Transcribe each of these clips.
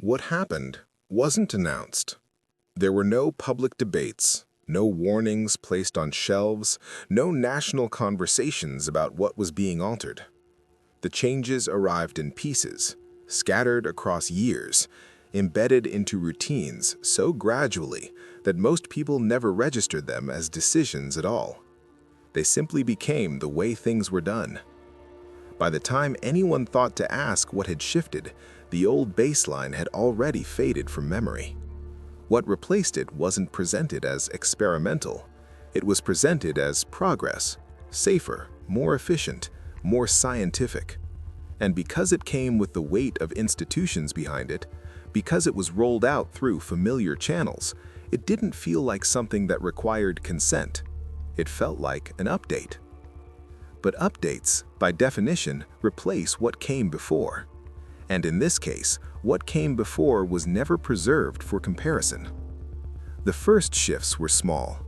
What happened wasn't announced. There were no public debates, no warnings placed on shelves, no national conversations about what was being altered. The changes arrived in pieces, scattered across years, embedded into routines so gradually that most people never registered them as decisions at all. They simply became the way things were done. By the time anyone thought to ask what had shifted, the old baseline had already faded from memory. What replaced it wasn't presented as experimental. It was presented as progress, safer, more efficient, more scientific. And because it came with the weight of institutions behind it, because it was rolled out through familiar channels, it didn't feel like something that required consent. It felt like an update. But updates, by definition, replace what came before. And in this case, what came before was never preserved for comparison. The first shifts were small.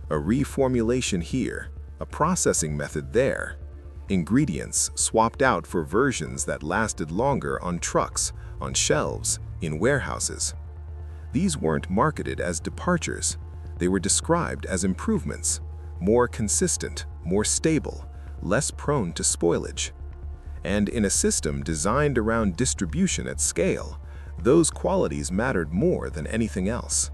A reformulation here, a processing method there. Ingredients swapped out for versions that lasted longer on trucks, on shelves, in warehouses. These weren't marketed as departures. They were described as improvements, more consistent, more stable, less prone to spoilage. And in a system designed around distribution at scale, those qualities mattered more than anything else.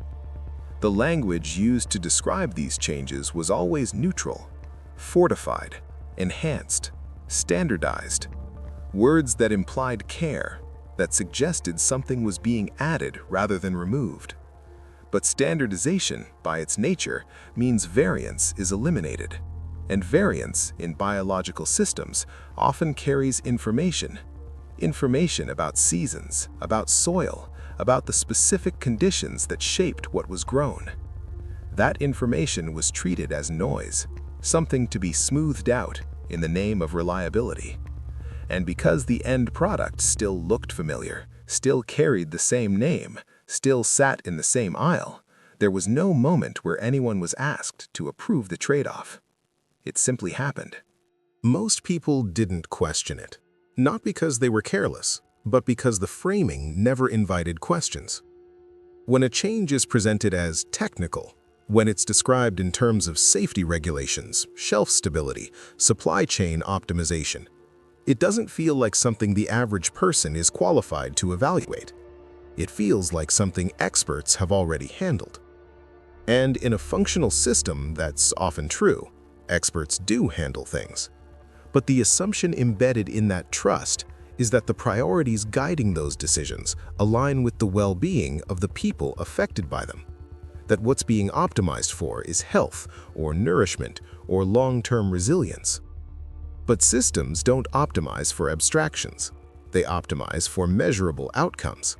The language used to describe these changes was always neutral, fortified, enhanced, standardized. Words that implied care, that suggested something was being added rather than removed. But standardization, by its nature, means variance is eliminated. And variance in biological systems often carries information. Information about seasons, about soil, about the specific conditions that shaped what was grown. That information was treated as noise, something to be smoothed out in the name of reliability. And because the end product still looked familiar, still carried the same name, still sat in the same aisle, there was no moment where anyone was asked to approve the trade-off. It simply happened. Most people didn't question it, not because they were careless, but because the framing never invited questions. When a change is presented as technical, when it's described in terms of safety regulations, shelf stability, supply chain optimization, it doesn't feel like something the average person is qualified to evaluate. It feels like something experts have already handled. And in a functional system, that's often true. Experts do handle things. But the assumption embedded in that trust is that the priorities guiding those decisions align with the well-being of the people affected by them. That what's being optimized for is health, or nourishment, or long-term resilience. But systems don't optimize for abstractions. They optimize for measurable outcomes.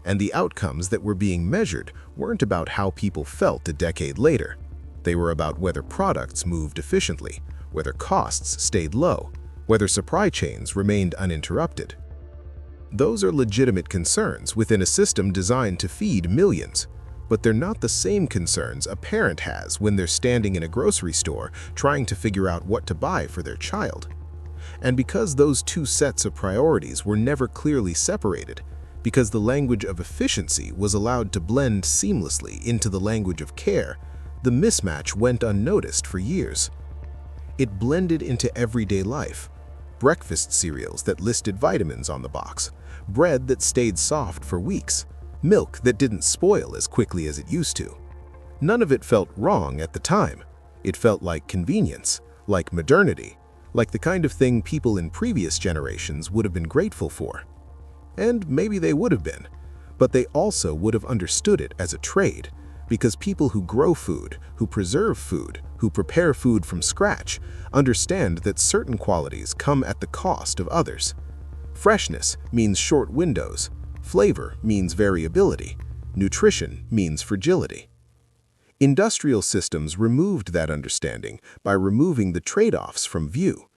And the outcomes that were being measured weren't about how people felt a decade later. They were about whether products moved efficiently, whether costs stayed low, whether supply chains remained uninterrupted. Those are legitimate concerns within a system designed to feed millions, but they're not the same concerns a parent has when they're standing in a grocery store trying to figure out what to buy for their child. And because those two sets of priorities were never clearly separated, because the language of efficiency was allowed to blend seamlessly into the language of care, the mismatch went unnoticed for years. It blended into everyday life. Breakfast cereals that listed vitamins on the box, bread that stayed soft for weeks, milk that didn't spoil as quickly as it used to. None of it felt wrong at the time. It felt like convenience, like modernity, like the kind of thing people in previous generations would have been grateful for. And maybe they would have been, but they also would have understood it as a trade, because people who grow food, who preserve food, who prepare food from scratch, understand that certain qualities come at the cost of others. Freshness means short windows, flavor means variability, nutrition means fragility. Industrial systems removed that understanding by removing the trade-offs from view.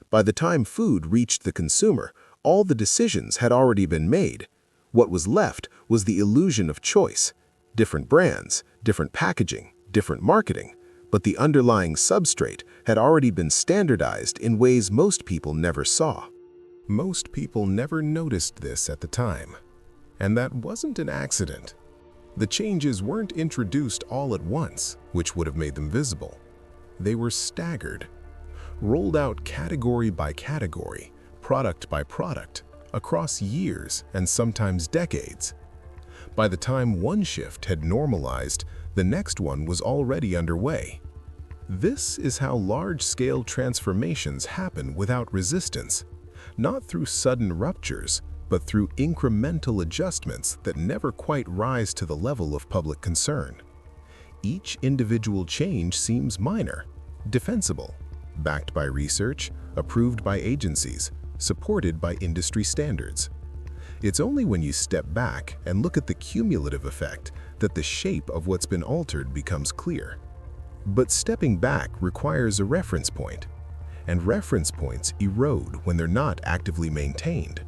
By the time food reached the consumer, all the decisions had already been made. What was left was the illusion of choice. Different brands, different packaging, different marketing, but the underlying substrate had already been standardized in ways most people never saw. Most people never noticed this at the time. And that wasn't an accident. The changes weren't introduced all at once, which would have made them visible. They were staggered, rolled out category by category, product by product, across years and sometimes decades. By the time one shift had normalized, the next one was already underway. This is how large-scale transformations happen without resistance, not through sudden ruptures, but through incremental adjustments that never quite rise to the level of public concern. Each individual change seems minor, defensible, backed by research, approved by agencies, supported by industry standards. It's only when you step back and look at the cumulative effect that the shape of what's been altered becomes clear. But stepping back requires a reference point, and reference points erode when they're not actively maintained.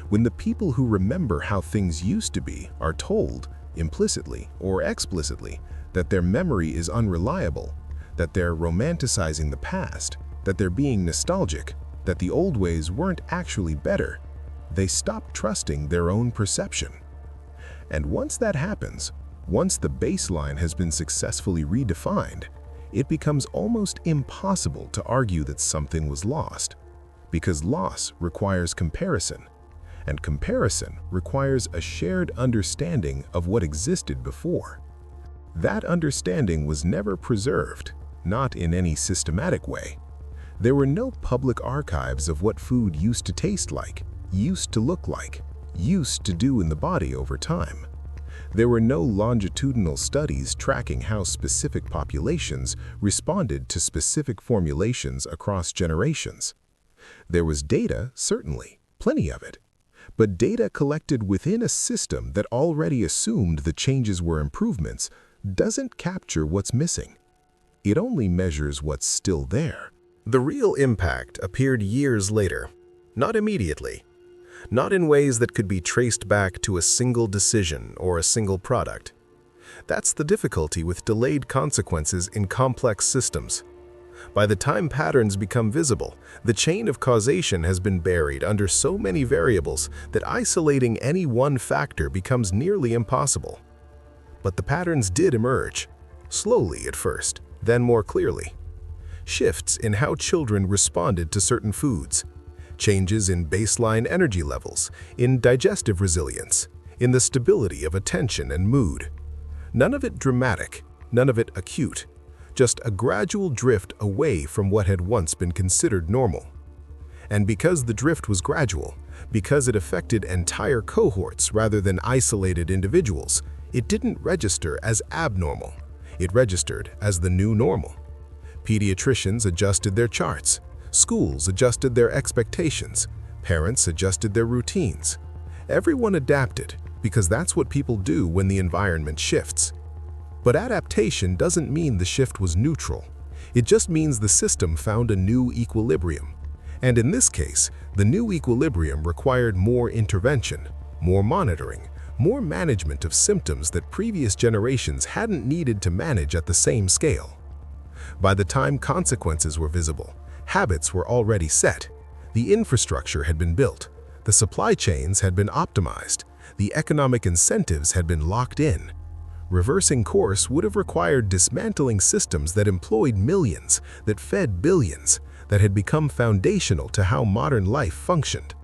When the people who remember how things used to be are told, implicitly or explicitly, that their memory is unreliable, that they're romanticizing the past, that they're being nostalgic, that the old ways weren't actually better, they stop trusting their own perception. And once that happens, once the baseline has been successfully redefined, it becomes almost impossible to argue that something was lost, because loss requires comparison, and comparison requires a shared understanding of what existed before. That understanding was never preserved, not in any systematic way. There were no public archives of what food used to taste like, used to look like, used to do in the body over time. There were no longitudinal studies tracking how specific populations responded to specific formulations across generations. There was data, certainly, plenty of it, but data collected within a system that already assumed the changes were improvements doesn't capture what's missing. It only measures what's still there. The real impact appeared years later, not immediately, not in ways that could be traced back to a single decision or a single product. That's the difficulty with delayed consequences in complex systems. By the time patterns become visible, the chain of causation has been buried under so many variables that isolating any one factor becomes nearly impossible. But the patterns did emerge, slowly at first, then more clearly. Shifts in how children responded to certain foods, changes in baseline energy levels, in digestive resilience, in the stability of attention and mood. None of it dramatic, none of it acute, just a gradual drift away from what had once been considered normal. And because the drift was gradual, because it affected entire cohorts rather than isolated individuals, it didn't register as abnormal. It registered as the new normal. Pediatricians adjusted their charts. Schools adjusted their expectations. Parents adjusted their routines. Everyone adapted because that's what people do when the environment shifts. But adaptation doesn't mean the shift was neutral. It just means the system found a new equilibrium. And in this case, the new equilibrium required more intervention, more monitoring, more management of symptoms that previous generations hadn't needed to manage at the same scale. By the time consequences were visible, habits were already set, the infrastructure had been built, the supply chains had been optimized, the economic incentives had been locked in. Reversing course would have required dismantling systems that employed millions, that fed billions, that had become foundational to how modern life functioned.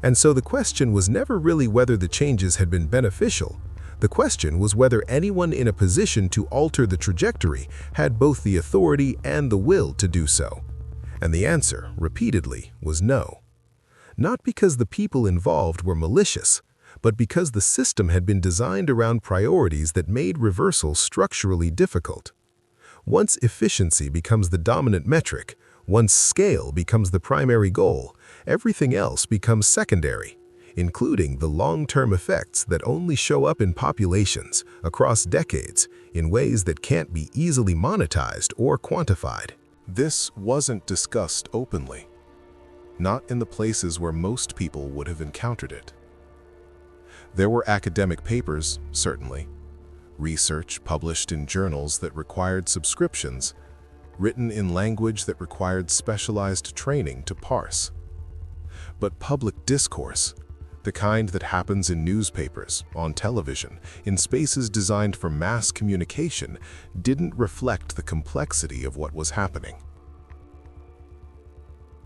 And so the question was never really whether the changes had been beneficial. The question was whether anyone in a position to alter the trajectory had both the authority and the will to do so. And the answer, repeatedly, was no. Not because the people involved were malicious, but because the system had been designed around priorities that made reversal structurally difficult. Once efficiency becomes the dominant metric, once scale becomes the primary goal, everything else becomes secondary, including the long-term effects that only show up in populations across decades in ways that can't be easily monetized or quantified. This wasn't discussed openly, not in the places where most people would have encountered it. There were academic papers, certainly, research published in journals that required subscriptions, written in language that required specialized training to parse. But public discourse, The kind that happens in newspapers, on television, in spaces designed for mass communication, didn't reflect the complexity of what was happening.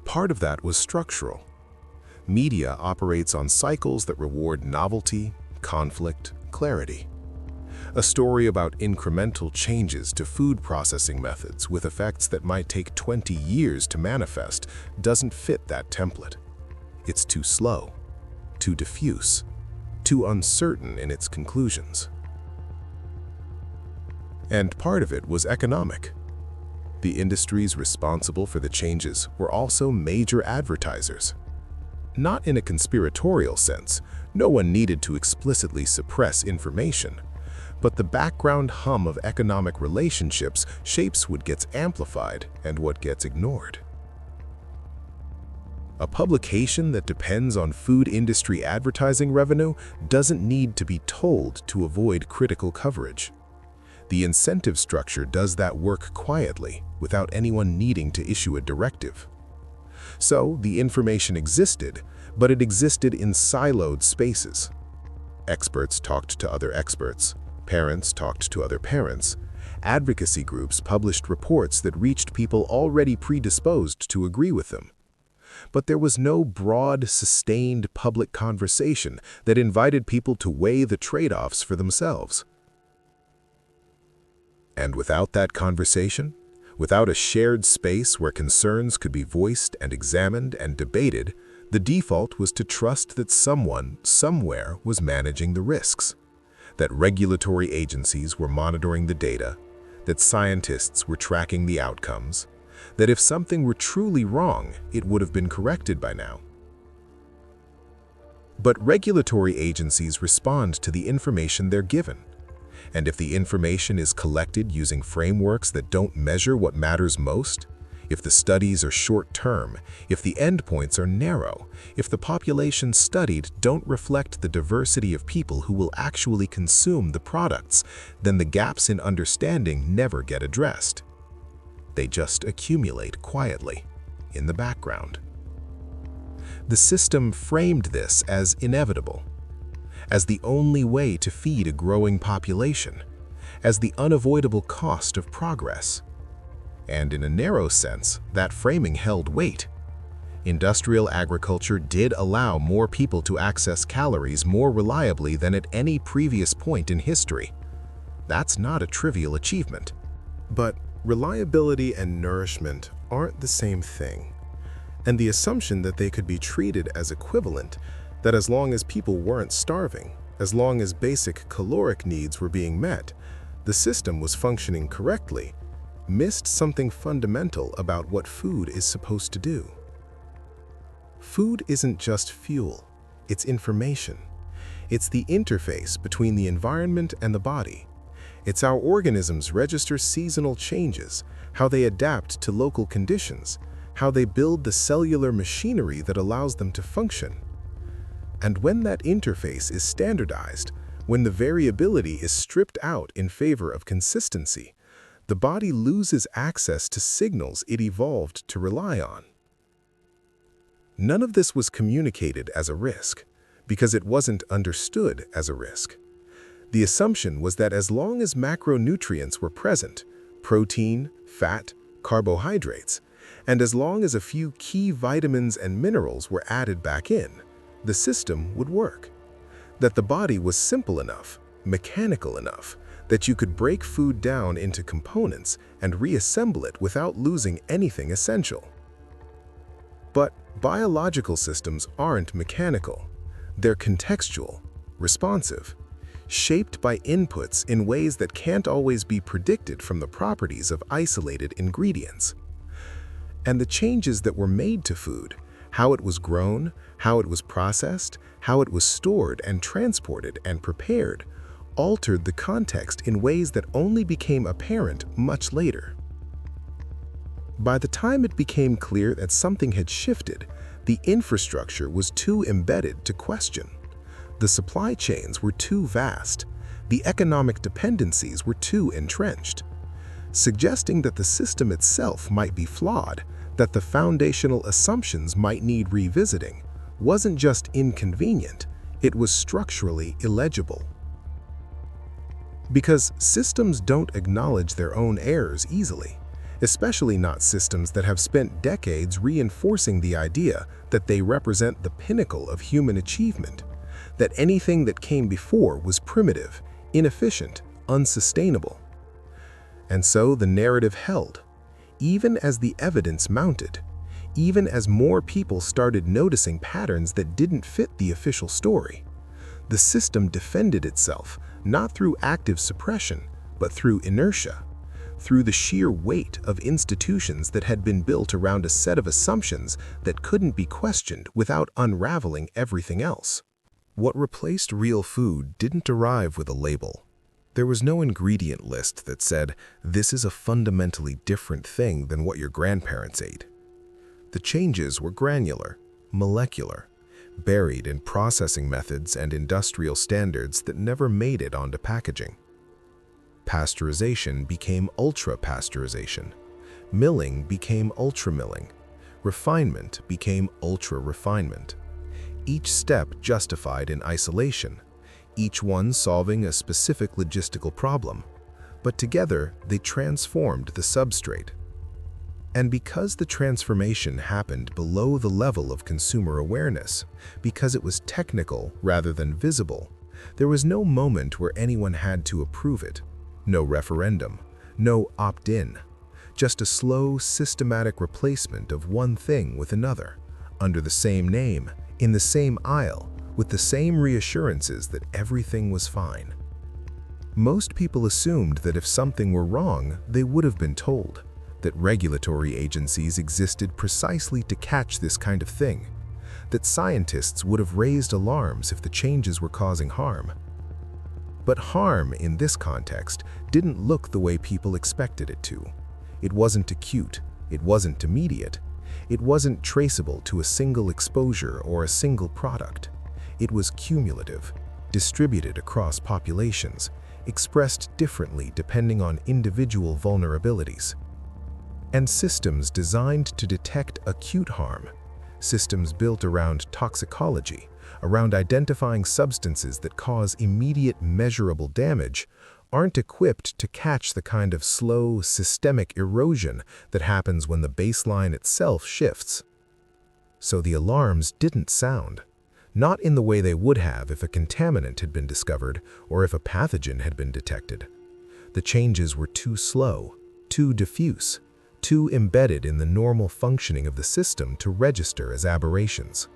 Part of that was structural. Media operates on cycles that reward novelty, conflict, clarity. A story about incremental changes to food processing methods with effects that might take 20 years to manifest doesn't fit that template. It's too slow, too diffuse, too uncertain in its conclusions. And part of it was economic. The industries responsible for the changes were also major advertisers. Not in a conspiratorial sense, no one needed to explicitly suppress information, but the background hum of economic relationships shapes what gets amplified and what gets ignored. A publication that depends on food industry advertising revenue doesn't need to be told to avoid critical coverage. The incentive structure does that work quietly, without anyone needing to issue a directive. So the information existed, but it existed in siloed spaces. Experts talked to other experts, parents talked to other parents, advocacy groups published reports that reached people already predisposed to agree with them. But there was no broad, sustained public conversation that invited people to weigh the trade-offs for themselves. And without that conversation, without a shared space where concerns could be voiced and examined and debated, the default was to trust that someone, somewhere, was managing the risks, that regulatory agencies were monitoring the data, that scientists were tracking the outcomes, that if something were truly wrong, it would have been corrected by now. But regulatory agencies respond to the information they're given. And if the information is collected using frameworks that don't measure what matters most, if the studies are short-term, if the endpoints are narrow, if the population studied don't reflect the diversity of people who will actually consume the products, then the gaps in understanding never get addressed. They just accumulate quietly, in the background. The system framed this as inevitable, as the only way to feed a growing population, as the unavoidable cost of progress. And in a narrow sense, that framing held weight. Industrial agriculture did allow more people to access calories more reliably than at any previous point in history. That's not a trivial achievement. But reliability and nourishment aren't the same thing. And the assumption that they could be treated as equivalent, that as long as people weren't starving, as long as basic caloric needs were being met, the system was functioning correctly, missed something fundamental about what food is supposed to do. Food isn't just fuel, it's information. It's the interface between the environment and the body. It's how organisms register seasonal changes, how they adapt to local conditions, how they build the cellular machinery that allows them to function. And when that interface is standardized, when the variability is stripped out in favor of consistency, the body loses access to signals it evolved to rely on. None of this was communicated as a risk, because it wasn't understood as a risk. The assumption was that as long as macronutrients were present, protein, fat, carbohydrates, and as long as a few key vitamins and minerals were added back in, the system would work. That the body was simple enough, mechanical enough, that you could break food down into components and reassemble it without losing anything essential. But biological systems aren't mechanical. They're contextual, responsive, shaped by inputs in ways that can't always be predicted from the properties of isolated ingredients. And the changes that were made to food, how it was grown, how it was processed, how it was stored and transported and prepared, altered the context in ways that only became apparent much later. By the time it became clear that something had shifted, the infrastructure was too embedded to question. The supply chains were too vast. The economic dependencies were too entrenched, suggesting that the system itself might be flawed, that the foundational assumptions might need revisiting, wasn't just inconvenient, it was structurally illegible. Because systems don't acknowledge their own errors easily, especially not systems that have spent decades reinforcing the idea that they represent the pinnacle of human achievement, that anything that came before was primitive, inefficient, unsustainable. And so the narrative held, even as the evidence mounted, even as more people started noticing patterns that didn't fit the official story. The system defended itself, not through active suppression, but through inertia, through the sheer weight of institutions that had been built around a set of assumptions that couldn't be questioned without unraveling everything else. What replaced real food didn't arrive with a label. There was no ingredient list that said, "This is a fundamentally different thing than what your grandparents ate." The changes were granular, molecular, buried in processing methods and industrial standards that never made it onto packaging. Pasteurization became ultra-pasteurization. Milling became ultra-milling. Refinement became ultra-refinement. Each step justified in isolation, each one solving a specific logistical problem, but together they transformed the substrate. And because the transformation happened below the level of consumer awareness, because it was technical rather than visible, there was no moment where anyone had to approve it, no referendum, no opt-in, just a slow, systematic replacement of one thing with another, under the same name, in the same aisle, with the same reassurances that everything was fine. Most people assumed that if something were wrong, they would have been told, that regulatory agencies existed precisely to catch this kind of thing, that scientists would have raised alarms if the changes were causing harm. But harm in this context didn't look the way people expected it to. It wasn't acute, it wasn't immediate, it wasn't traceable to a single exposure or a single product. It was cumulative, distributed across populations, expressed differently depending on individual vulnerabilities. And systems designed to detect acute harm, systems built around toxicology, around identifying substances that cause immediate measurable damage, aren't equipped to catch the kind of slow, systemic erosion that happens when the baseline itself shifts. So the alarms didn't sound, not in the way they would have if a contaminant had been discovered or if a pathogen had been detected. The changes were too slow, too diffuse, too embedded in the normal functioning of the system to register as aberrations.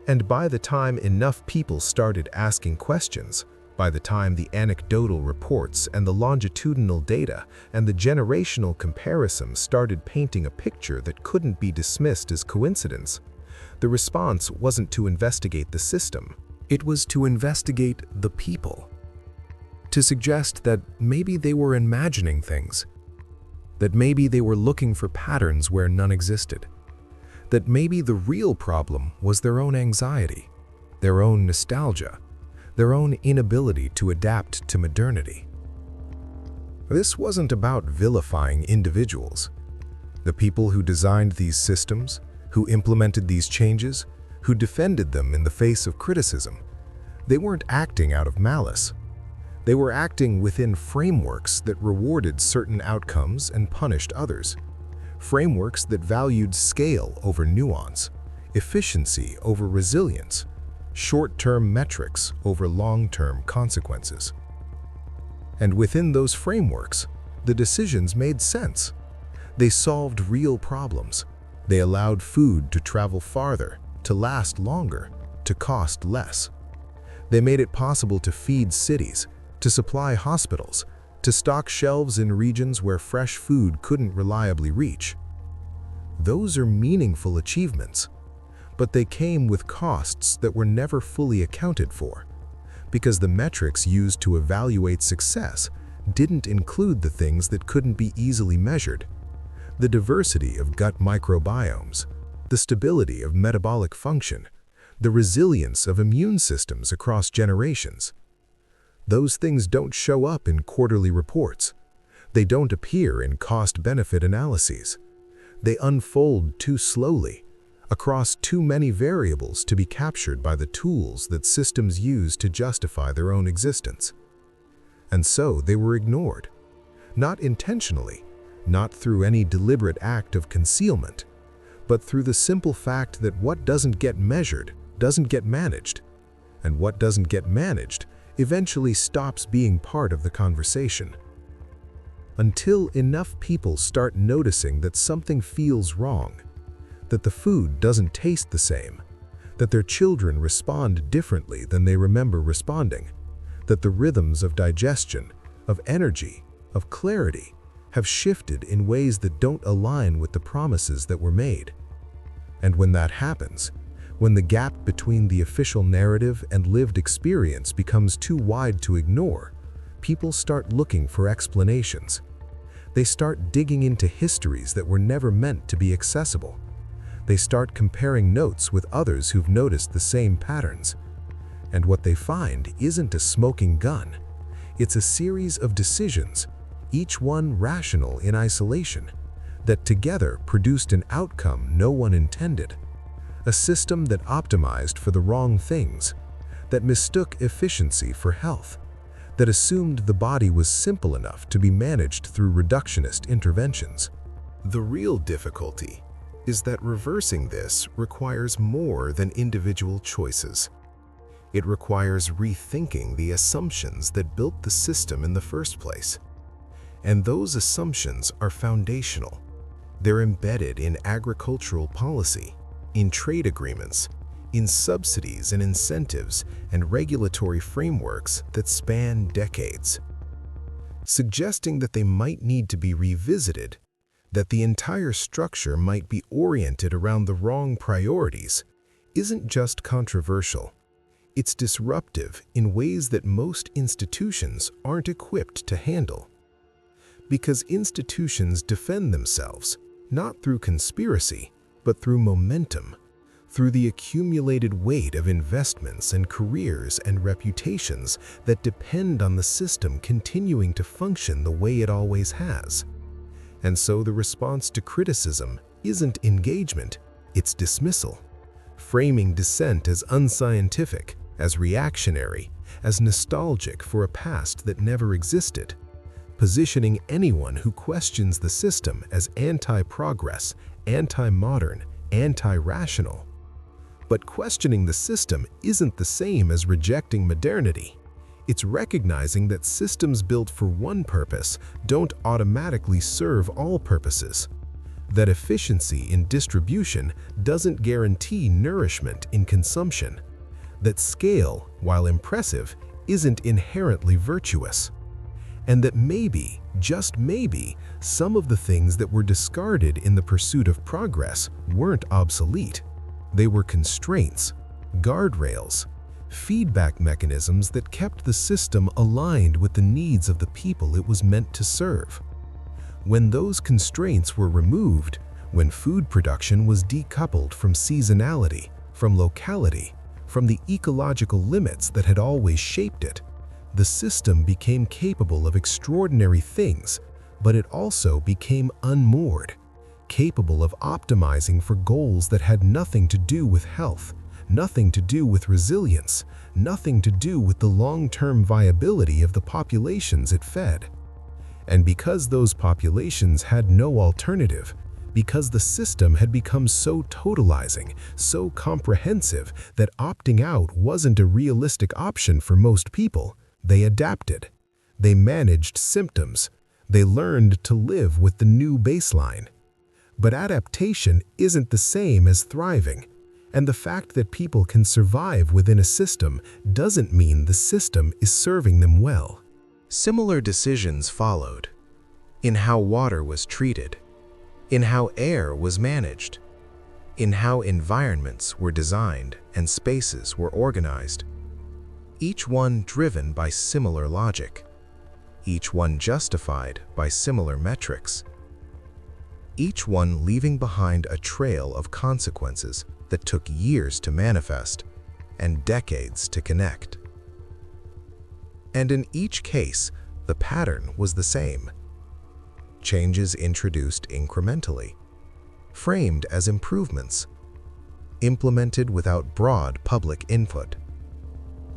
And by the time enough people started asking questions, by the time the anecdotal reports and the longitudinal data and the generational comparisons started painting a picture that couldn't be dismissed as coincidence, the response wasn't to investigate the system, it was to investigate the people. To suggest that maybe they were imagining things, that maybe they were looking for patterns where none existed, that maybe the real problem was their own anxiety, their own nostalgia, their own inability to adapt to modernity. This wasn't about vilifying individuals. The people who designed these systems, who implemented these changes, who defended them in the face of criticism, they weren't acting out of malice. They were acting within frameworks that rewarded certain outcomes and punished others. Frameworks that valued scale over nuance, efficiency over resilience, short-term metrics over long-term consequences. And within those frameworks, the decisions made sense. They solved real problems. They allowed food to travel farther, to last longer, to cost less. They made it possible to feed cities, to supply hospitals, to stock shelves in regions where fresh food couldn't reliably reach. Those are meaningful achievements, but they came with costs that were never fully accounted for, because the metrics used to evaluate success didn't include the things that couldn't be easily measured: the diversity of gut microbiomes, the stability of metabolic function, the resilience of immune systems across generations. Those things don't show up in quarterly reports. They don't appear in cost-benefit analyses. They unfold too slowly, across too many variables to be captured by the tools that systems use to justify their own existence. And so they were ignored, not intentionally, not through any deliberate act of concealment, but through the simple fact that what doesn't get measured doesn't get managed, and what doesn't get managed eventually stops being part of the conversation. Until enough people start noticing that something feels wrong, that the food doesn't taste the same, that their children respond differently than they remember responding, that the rhythms of digestion, of energy, of clarity have shifted in ways that don't align with the promises that were made. And when that happens, when the gap between the official narrative and lived experience becomes too wide to ignore, people start looking for explanations. They start digging into histories that were never meant to be accessible. They start comparing notes with others who've noticed the same patterns. And what they find isn't a smoking gun. It's a series of decisions, each one rational in isolation, that together produced an outcome no one intended. A system that optimized for the wrong things, that mistook efficiency for health, that assumed the body was simple enough to be managed through reductionist interventions. The real difficulty is that reversing this requires more than individual choices. It requires rethinking the assumptions that built the system in the first place. And those assumptions are foundational. They're embedded in agricultural policy, in trade agreements, in subsidies and incentives and regulatory frameworks that span decades. Suggesting that they might need to be revisited, that the entire structure might be oriented around the wrong priorities, isn't just controversial. It's disruptive in ways that most institutions aren't equipped to handle. Because institutions defend themselves, not through conspiracy, but through momentum, through the accumulated weight of investments and careers and reputations that depend on the system continuing to function the way it always has. And so the response to criticism isn't engagement, it's dismissal, framing dissent as unscientific, as reactionary, as nostalgic for a past that never existed, positioning anyone who questions the system as anti-progress, anti-modern, anti-rational. But questioning the system isn't the same as rejecting modernity. It's recognizing that systems built for one purpose don't automatically serve all purposes. That efficiency in distribution doesn't guarantee nourishment in consumption. That scale, while impressive, isn't inherently virtuous. And that maybe, just maybe, some of the things that were discarded in the pursuit of progress weren't obsolete. They were constraints, guardrails, feedback mechanisms that kept the system aligned with the needs of the people it was meant to serve. When those constraints were removed, when food production was decoupled from seasonality, from locality, from the ecological limits that had always shaped it, the system became capable of extraordinary things, but it also became unmoored, capable of optimizing for goals that had nothing to do with health, nothing to do with resilience, nothing to do with the long-term viability of the populations it fed. And because those populations had no alternative, because the system had become so totalizing, so comprehensive that opting out wasn't a realistic option for most people, they adapted. They managed symptoms. They learned to live with the new baseline. But adaptation isn't the same as thriving, and the fact that people can survive within a system doesn't mean the system is serving them well. Similar decisions followed, in how water was treated, in how air was managed, in how environments were designed and spaces were organized. Each one driven by similar logic, each one justified by similar metrics, each one leaving behind a trail of consequences that took years to manifest and decades to connect. And in each case, the pattern was the same. Changes introduced incrementally, framed as improvements, implemented without broad public input,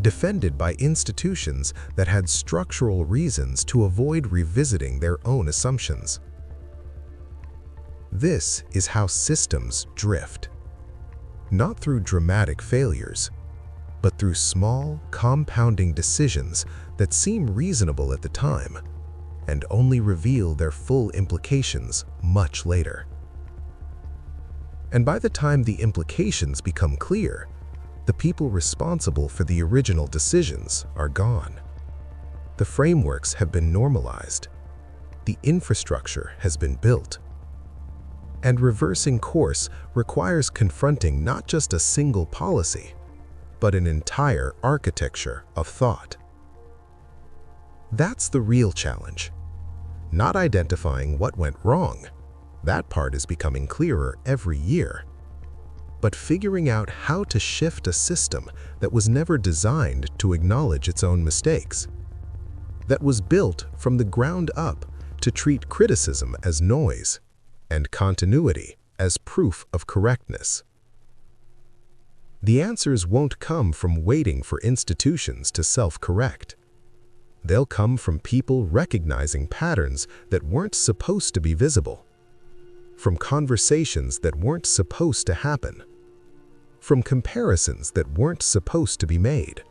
defended by institutions that had structural reasons to avoid revisiting their own assumptions. This is how systems drift, not through dramatic failures, but through small, compounding decisions that seem reasonable at the time and only reveal their full implications much later. And by the time the implications become clear, the people responsible for the original decisions are gone. The frameworks have been normalized. The infrastructure has been built. And reversing course requires confronting not just a single policy, but an entire architecture of thought. That's the real challenge. Not identifying what went wrong. That part is becoming clearer every year. But figuring out how to shift a system that was never designed to acknowledge its own mistakes, that was built from the ground up to treat criticism as noise and continuity as proof of correctness. The answers won't come from waiting for institutions to self-correct. They'll come from people recognizing patterns that weren't supposed to be visible, from conversations that weren't supposed to happen, from comparisons that weren't supposed to be made,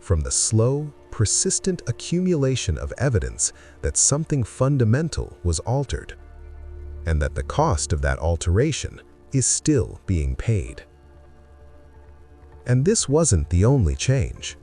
from the slow, persistent accumulation of evidence that something fundamental was altered, and that the cost of that alteration is still being paid. And this wasn't the only change.